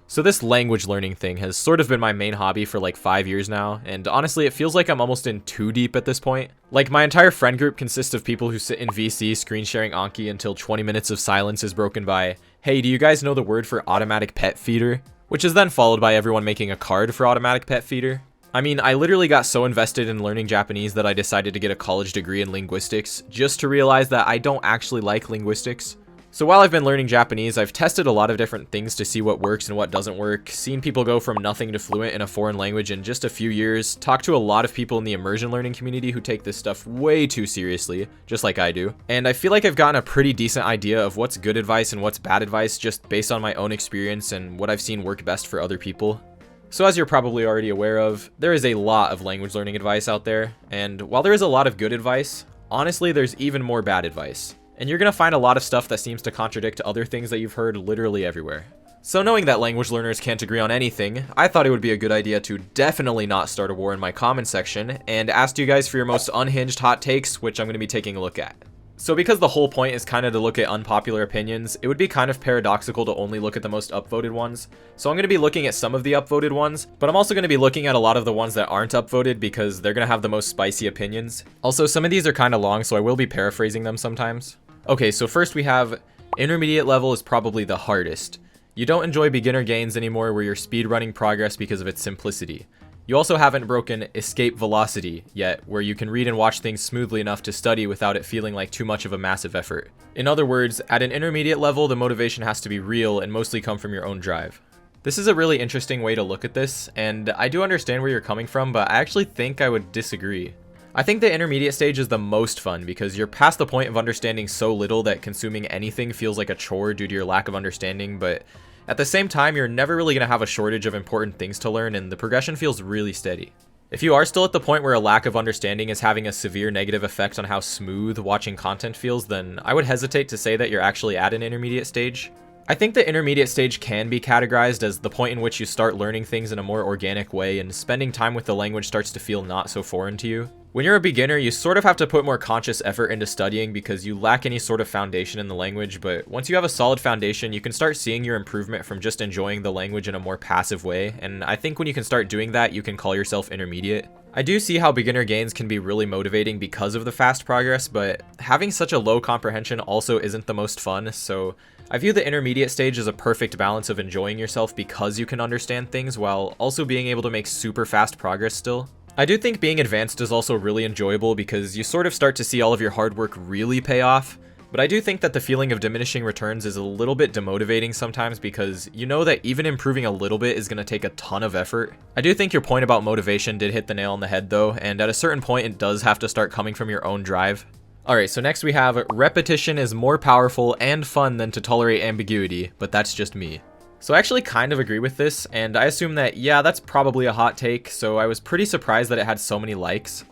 So this language learning thing has sort of been my main hobby for like 5 years now, and honestly it feels like I'm almost in too deep at this point. Like my entire friend group consists of people who sit in VC screen sharing Anki until 20 minutes of silence is broken by, "Hey, do you guys know the word for automatic pet feeder?" Which is then followed by everyone making a card for automatic pet feeder. I mean, I literally got so invested in learning Japanese that I decided to get a college degree in linguistics, just to realize that I don't actually like linguistics. So while I've been learning Japanese, I've tested a lot of different things to see what works and what doesn't work, seen people go from nothing to fluent in a foreign language in just a few years, talked to a lot of people in the immersion learning community who take this stuff way too seriously, just like I do. And I feel like I've gotten a pretty decent idea of what's good advice and what's bad advice just based on my own experience and what I've seen work best for other people. So as you're probably already aware of, there is a lot of language learning advice out there, and while there is a lot of good advice, honestly there's even more bad advice. And you're gonna find a lot of stuff that seems to contradict other things that you've heard literally everywhere. So knowing that language learners can't agree on anything, I thought it would be a good idea to definitely not start a war in my comment section, and asked you guys for your most unhinged hot takes, which I'm gonna be taking a look at. So because the whole point is kind of to look at unpopular opinions, it would be kind of paradoxical to only look at the most upvoted ones. So I'm going to be looking at some of the upvoted ones, but I'm also going to be looking at a lot of the ones that aren't upvoted because they're going to have the most spicy opinions. Also, some of these are kind of long, so I will be paraphrasing them sometimes. Okay, so first we have, intermediate level is probably the hardest. You don't enjoy beginner gains anymore where you're speedrunning progress because of its simplicity. You also haven't broken escape velocity yet, where you can read and watch things smoothly enough to study without it feeling like too much of a massive effort. In other words, at an intermediate level, the motivation has to be real and mostly come from your own drive. This is a really interesting way to look at this, and I do understand where you're coming from, but I actually think I would disagree. I think the intermediate stage is the most fun because you're past the point of understanding so little that consuming anything feels like a chore due to your lack of understanding, but at the same time, you're never really going to have a shortage of important things to learn, and the progression feels really steady. If you are still at the point where a lack of understanding is having a severe negative effect on how smooth watching content feels, then I would hesitate to say that you're actually at an intermediate stage. I think the intermediate stage can be categorized as the point in which you start learning things in a more organic way and spending time with the language starts to feel not so foreign to you. When you're a beginner, you sort of have to put more conscious effort into studying because you lack any sort of foundation in the language, but once you have a solid foundation, you can start seeing your improvement from just enjoying the language in a more passive way, and I think when you can start doing that, you can call yourself intermediate. I do see how beginner gains can be really motivating because of the fast progress, but having such a low comprehension also isn't the most fun, so I view the intermediate stage as a perfect balance of enjoying yourself because you can understand things while also being able to make super fast progress still. I do think being advanced is also really enjoyable because you sort of start to see all of your hard work really pay off, but I do think that the feeling of diminishing returns is a little bit demotivating sometimes because you know that even improving a little bit is going to take a ton of effort. I do think your point about motivation did hit the nail on the head though, and at a certain point it does have to start coming from your own drive. Alright, so next we have, repetition is more powerful and fun than to tolerate ambiguity, but that's just me. So I actually kind of agree with this, and I assume that, yeah, that's probably a hot take, so I was pretty surprised that it had so many likes.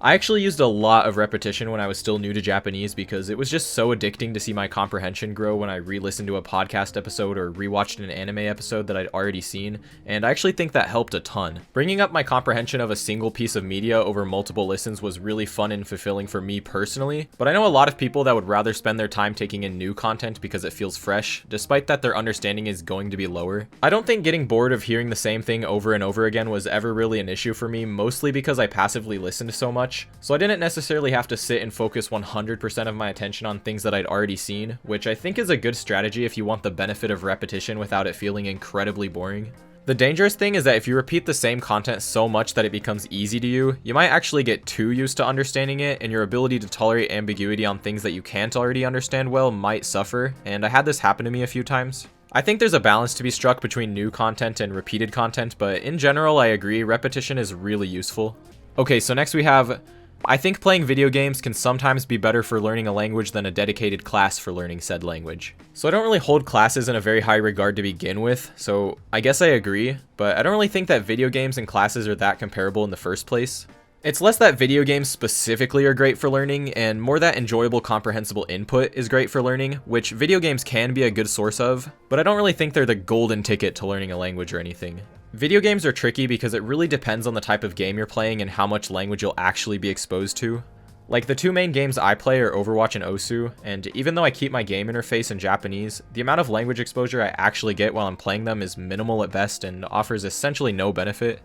I actually used a lot of repetition when I was still new to Japanese because it was just so addicting to see my comprehension grow when I re-listened to a podcast episode or rewatched an anime episode that I'd already seen, and I actually think that helped a ton. Bringing up my comprehension of a single piece of media over multiple listens was really fun and fulfilling for me personally, but I know a lot of people that would rather spend their time taking in new content because it feels fresh, despite that their understanding is going to be lower. I don't think getting bored of hearing the same thing over and over again was ever really an issue for me, mostly because I passively listened so much. So I didn't necessarily have to sit and focus 100% of my attention on things that I'd already seen, which I think is a good strategy if you want the benefit of repetition without it feeling incredibly boring. The dangerous thing is that if you repeat the same content so much that it becomes easy to you, you might actually get too used to understanding it, and your ability to tolerate ambiguity on things that you can't already understand well might suffer, and I had this happen to me a few times. I think there's a balance to be struck between new content and repeated content, but in general I agree, repetition is really useful. Okay, so next we have, I think playing video games can sometimes be better for learning a language than a dedicated class for learning said language. So I don't really hold classes in a very high regard to begin with, so I guess I agree, but I don't really think that video games and classes are that comparable in the first place. It's less that video games specifically are great for learning, and more that enjoyable comprehensible input is great for learning, which video games can be a good source of, but I don't really think they're the golden ticket to learning a language or anything. Video games are tricky because it really depends on the type of game you're playing and how much language you'll actually be exposed to. Like, the two main games I play are Overwatch and Osu, and even though I keep my game interface in Japanese, the amount of language exposure I actually get while I'm playing them is minimal at best and offers essentially no benefit.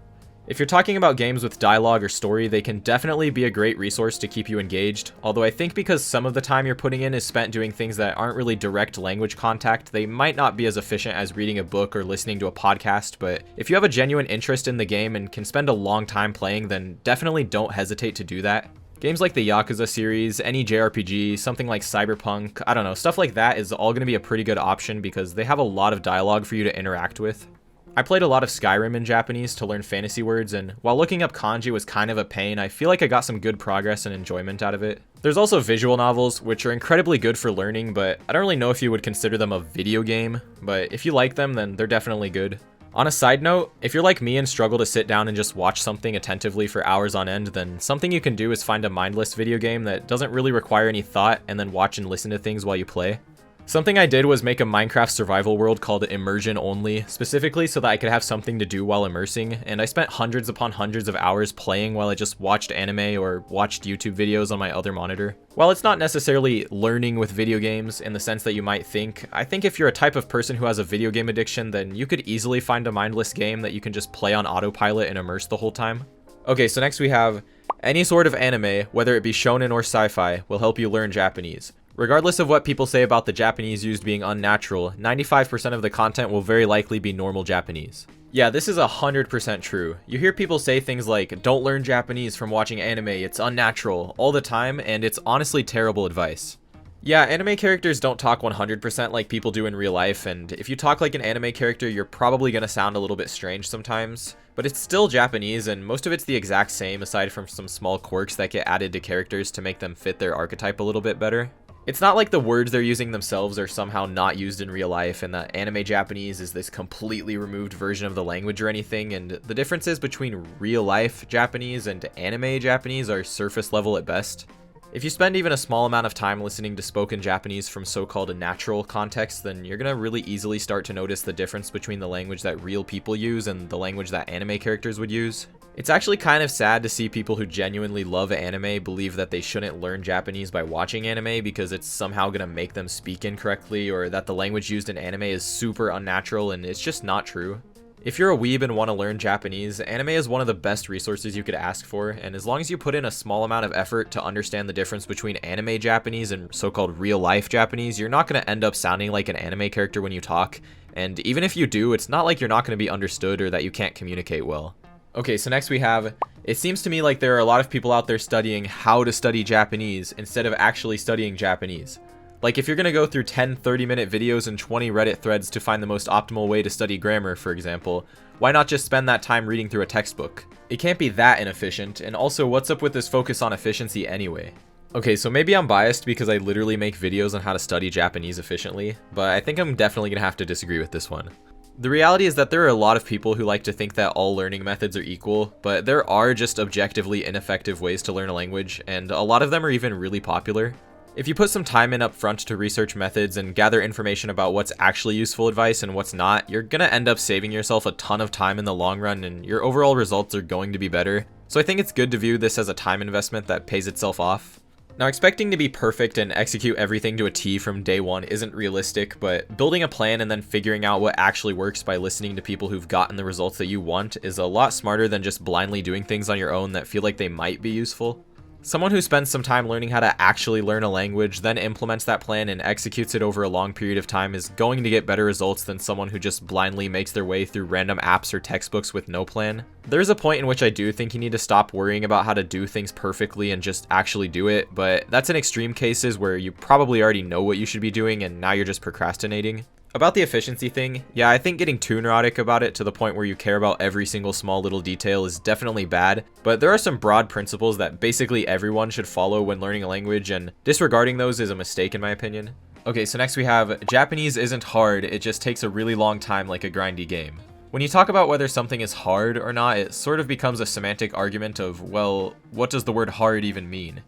If you're talking about games with dialogue or story, they can definitely be a great resource to keep you engaged, although I think because some of the time you're putting in is spent doing things that aren't really direct language contact, they might not be as efficient as reading a book or listening to a podcast. But if you have a genuine interest in the game and can spend a long time playing, then definitely don't hesitate to do that. Games like the Yakuza series, any JRPG, something like Cyberpunk, I don't know, stuff like that is all going to be a pretty good option because they have a lot of dialogue for you to interact with. I played a lot of Skyrim in Japanese to learn fantasy words, and while looking up kanji was kind of a pain, I feel like I got some good progress and enjoyment out of it. There's also visual novels, which are incredibly good for learning, but I don't really know if you would consider them a video game, but if you like them, then they're definitely good. On a side note, if you're like me and struggle to sit down and just watch something attentively for hours on end, then something you can do is find a mindless video game that doesn't really require any thought and then watch and listen to things while you play. Something I did was make a Minecraft survival world called Immersion Only, specifically so that I could have something to do while immersing, and I spent hundreds upon hundreds of hours playing while I just watched anime or watched YouTube videos on my other monitor. While it's not necessarily learning with video games in the sense that you might think, I think if you're a type of person who has a video game addiction, then you could easily find a mindless game that you can just play on autopilot and immerse the whole time. Okay, so next we have, any sort of anime, whether it be shonen or sci-fi, will help you learn Japanese. Regardless of what people say about the Japanese used being unnatural, 95% of the content will very likely be normal Japanese. Yeah, this is 100% true. You hear people say things like, don't learn Japanese from watching anime, it's unnatural, all the time, and it's honestly terrible advice. Yeah, anime characters don't talk 100% like people do in real life, and if you talk like an anime character, you're probably gonna sound a little bit strange sometimes. But it's still Japanese, and most of it's the exact same aside from some small quirks that get added to characters to make them fit their archetype a little bit better. It's not like the words they're using themselves are somehow not used in real life and that anime Japanese is this completely removed version of the language or anything, and the differences between real life Japanese and anime Japanese are surface level at best. If you spend even a small amount of time listening to spoken Japanese from so-called a natural context, then you're gonna really easily start to notice the difference between the language that real people use and the language that anime characters would use. It's actually kind of sad to see people who genuinely love anime believe that they shouldn't learn Japanese by watching anime because it's somehow gonna make them speak incorrectly, or that the language used in anime is super unnatural, and it's just not true. If you're a weeb and want to learn Japanese, anime is one of the best resources you could ask for, and as long as you put in a small amount of effort to understand the difference between anime Japanese and so-called real-life Japanese, you're not going to end up sounding like an anime character when you talk, and even if you do, it's not like you're not going to be understood or that you can't communicate well. Okay, so next we have, it seems to me like there are a lot of people out there studying how to study Japanese instead of actually studying Japanese. Like, if you're gonna go through 10 30-minute videos and 20 Reddit threads to find the most optimal way to study grammar, for example, why not just spend that time reading through a textbook? It can't be that inefficient, and also, what's up with this focus on efficiency anyway? Okay, so maybe I'm biased because I literally make videos on how to study Japanese efficiently, but I think I'm definitely gonna have to disagree with this one. The reality is that there are a lot of people who like to think that all learning methods are equal, but there are just objectively ineffective ways to learn a language, and a lot of them are even really popular. If you put some time in up front to research methods and gather information about what's actually useful advice and what's not, you're gonna end up saving yourself a ton of time in the long run, and your overall results are going to be better. So I think it's good to view this as a time investment that pays itself off. Now, expecting to be perfect and execute everything to a T from day one isn't realistic, but building a plan and then figuring out what actually works by listening to people who've gotten the results that you want is a lot smarter than just blindly doing things on your own that feel like they might be useful. Someone who spends some time learning how to actually learn a language, then implements that plan and executes it over a long period of time is going to get better results than someone who just blindly makes their way through random apps or textbooks with no plan. There's a point in which I do think you need to stop worrying about how to do things perfectly and just actually do it, but that's in extreme cases where you probably already know what you should be doing and now you're just procrastinating. About the efficiency thing, yeah, I think getting too neurotic about it to the point where you care about every single small little detail is definitely bad, but there are some broad principles that basically everyone should follow when learning a language, and disregarding those is a mistake in my opinion. Okay, so next we have, Japanese isn't hard, it just takes a really long time like a grindy game. When you talk about whether something is hard or not, it sort of becomes a semantic argument of, well, what does the word hard even mean?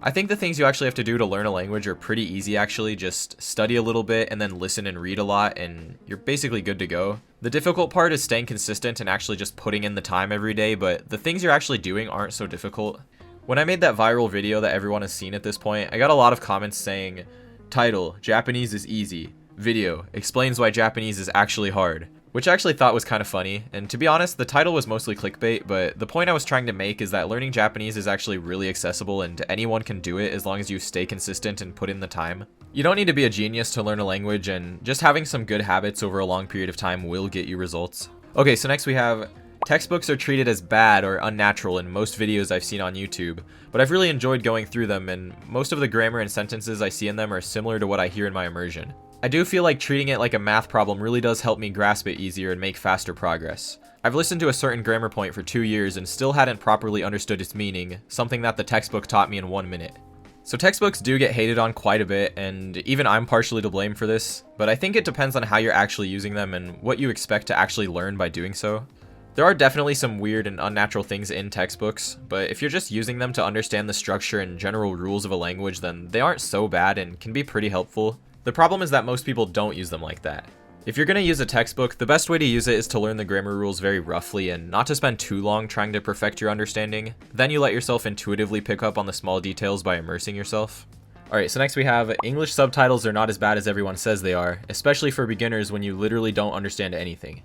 I think the things you actually have to do to learn a language are pretty easy actually, just study a little bit and then listen and read a lot and you're basically good to go. The difficult part is staying consistent and actually just putting in the time every day, but the things you're actually doing aren't so difficult. When I made that viral video that everyone has seen at this point, I got a lot of comments saying, title, Japanese is easy. Video, explains why Japanese is actually hard. Which I actually thought was kind of funny, and to be honest, the title was mostly clickbait, but the point I was trying to make is that learning Japanese is actually really accessible and anyone can do it as long as you stay consistent and put in the time. You don't need to be a genius to learn a language, and just having some good habits over a long period of time will get you results. Okay, so next we have, textbooks are treated as bad or unnatural in most videos I've seen on YouTube, but I've really enjoyed going through them, and most of the grammar and sentences I see in them are similar to what I hear in my immersion. I do feel like treating it like a math problem really does help me grasp it easier and make faster progress. I've listened to a certain grammar point for 2 years and still hadn't properly understood its meaning, something that the textbook taught me in 1 minute. So textbooks do get hated on quite a bit, and even I'm partially to blame for this, but I think it depends on how you're actually using them and what you expect to actually learn by doing so. There are definitely some weird and unnatural things in textbooks, but if you're just using them to understand the structure and general rules of a language, then they aren't so bad and can be pretty helpful. The problem is that most people don't use them like that. If you're going to use a textbook, the best way to use it is to learn the grammar rules very roughly and not to spend too long trying to perfect your understanding. Then you let yourself intuitively pick up on the small details by immersing yourself. Alright, so next we have, English subtitles are not as bad as everyone says they are, especially for beginners when you literally don't understand anything.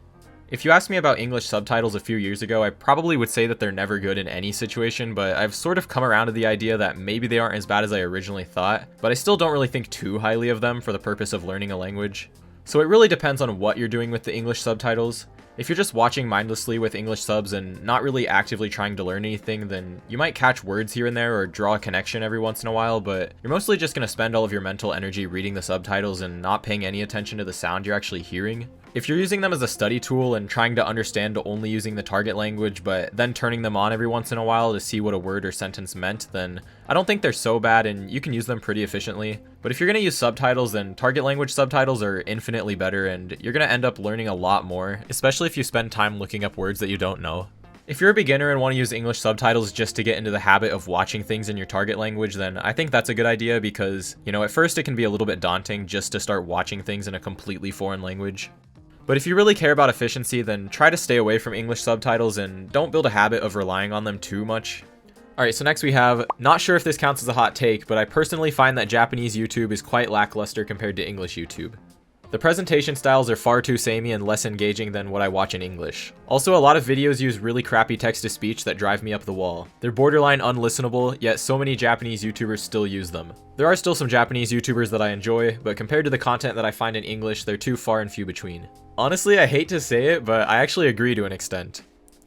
If you asked me about English subtitles a few years ago, I probably would say that they're never good in any situation, but I've sort of come around to the idea that maybe they aren't as bad as I originally thought, but I still don't really think too highly of them for the purpose of learning a language. So it really depends on what you're doing with the English subtitles. If you're just watching mindlessly with English subs and not really actively trying to learn anything, then you might catch words here and there or draw a connection every once in a while, but you're mostly just going to spend all of your mental energy reading the subtitles and not paying any attention to the sound you're actually hearing. If you're using them as a study tool and trying to understand only using the target language, but then turning them on every once in a while to see what a word or sentence meant, then I don't think they're so bad and you can use them pretty efficiently. But if you're going to use subtitles, then target language subtitles are infinitely better and you're going to end up learning a lot more, especially if you spend time looking up words that you don't know. If you're a beginner and want to use English subtitles just to get into the habit of watching things in your target language, then I think that's a good idea because, at first it can be a little bit daunting just to start watching things in a completely foreign language. But if you really care about efficiency, then try to stay away from English subtitles and don't build a habit of relying on them too much. Alright, so next we have, not sure if this counts as a hot take, but I personally find that Japanese YouTube is quite lackluster compared to English YouTube. The presentation styles are far too samey and less engaging than what I watch in English. Also, a lot of videos use really crappy text-to-speech that drive me up the wall. They're borderline unlistenable, yet so many Japanese YouTubers still use them. There are still some Japanese YouTubers that I enjoy, but compared to the content that I find in English, they're too far and few between. Honestly, I hate to say it, but I actually agree to an extent.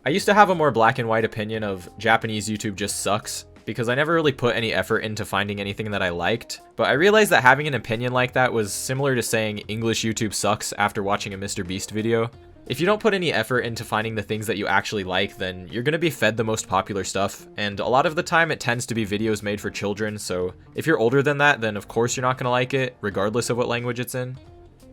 I used to have a more black and white opinion of Japanese YouTube just sucks, because I never really put any effort into finding anything that I liked, but I realized that having an opinion like that was similar to saying English YouTube sucks after watching a MrBeast video. If you don't put any effort into finding the things that you actually like, then you're gonna be fed the most popular stuff, and a lot of the time it tends to be videos made for children, so if you're older than that, then of course you're not gonna like it, regardless of what language it's in.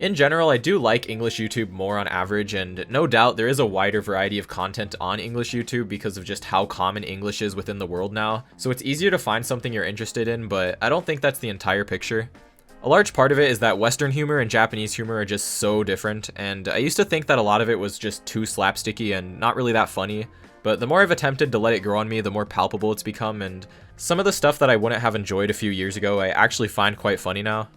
In general, I do like English YouTube more on average, and no doubt there is a wider variety of content on English YouTube because of just how common English is within the world now, so it's easier to find something you're interested in, but I don't think that's the entire picture. A large part of it is that Western humor and Japanese humor are just so different, and I used to think that a lot of it was just too slapsticky and not really that funny, but the more I've attempted to let it grow on me, the more palpable it's become, and some of the stuff that I wouldn't have enjoyed a few years ago I actually find quite funny now.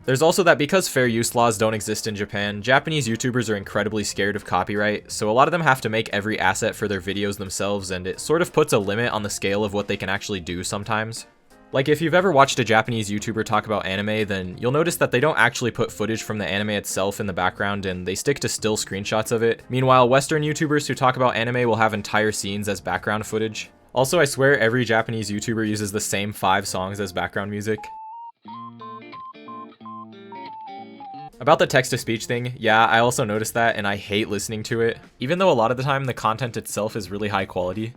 There's also that because fair use laws don't exist in Japan, Japanese YouTubers are incredibly scared of copyright, so a lot of them have to make every asset for their videos themselves, and it sort of puts a limit on the scale of what they can actually do sometimes. Like, if you've ever watched a Japanese YouTuber talk about anime, then you'll notice that they don't actually put footage from the anime itself in the background and they stick to still screenshots of it. Meanwhile, Western YouTubers who talk about anime will have entire scenes as background footage. Also, I swear every Japanese YouTuber uses the same 5 songs as background music. About the text-to-speech thing, yeah, I also noticed that and I hate listening to it, even though a lot of the time the content itself is really high quality.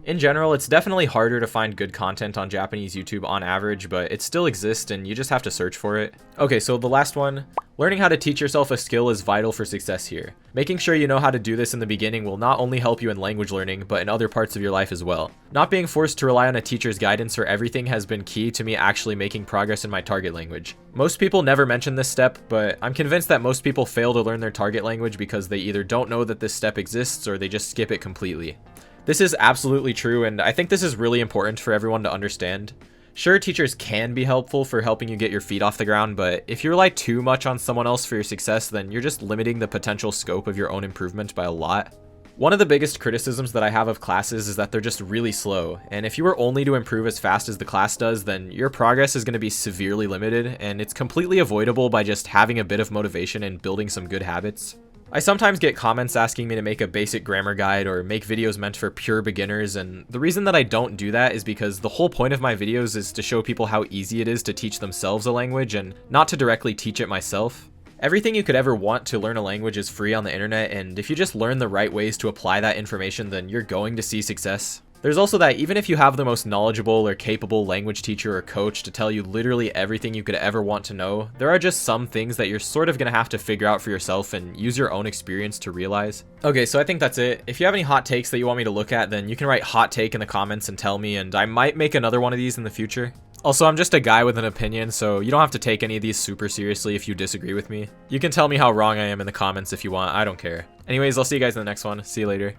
In general, it's definitely harder to find good content on Japanese YouTube on average, but it still exists and you just have to search for it. Okay, so the last one. Learning how to teach yourself a skill is vital for success here. Making sure you know how to do this in the beginning will not only help you in language learning, but in other parts of your life as well. Not being forced to rely on a teacher's guidance for everything has been key to me actually making progress in my target language. Most people never mention this step, but I'm convinced that most people fail to learn their target language because they either don't know that this step exists or they just skip it completely. This is absolutely true, and I think this is really important for everyone to understand. Sure, teachers can be helpful for helping you get your feet off the ground, but if you rely too much on someone else for your success, then you're just limiting the potential scope of your own improvement by a lot. One of the biggest criticisms that I have of classes is that they're just really slow, and if you were only to improve as fast as the class does, then your progress is going to be severely limited, and it's completely avoidable by just having a bit of motivation and building some good habits. I sometimes get comments asking me to make a basic grammar guide or make videos meant for pure beginners, and the reason that I don't do that is because the whole point of my videos is to show people how easy it is to teach themselves a language and not to directly teach it myself. Everything you could ever want to learn a language is free on the internet, and if you just learn the right ways to apply that information, then you're going to see success. There's also that even if you have the most knowledgeable or capable language teacher or coach to tell you literally everything you could ever want to know, there are just some things that you're sort of going to have to figure out for yourself and use your own experience to realize. Okay, so I think that's it. If you have any hot takes that you want me to look at, then you can write hot take in the comments and tell me, and I might make another one of these in the future. Also, I'm just a guy with an opinion, so you don't have to take any of these super seriously if you disagree with me. You can tell me how wrong I am in the comments if you want, I don't care. Anyways, I'll see you guys in the next one. See you later.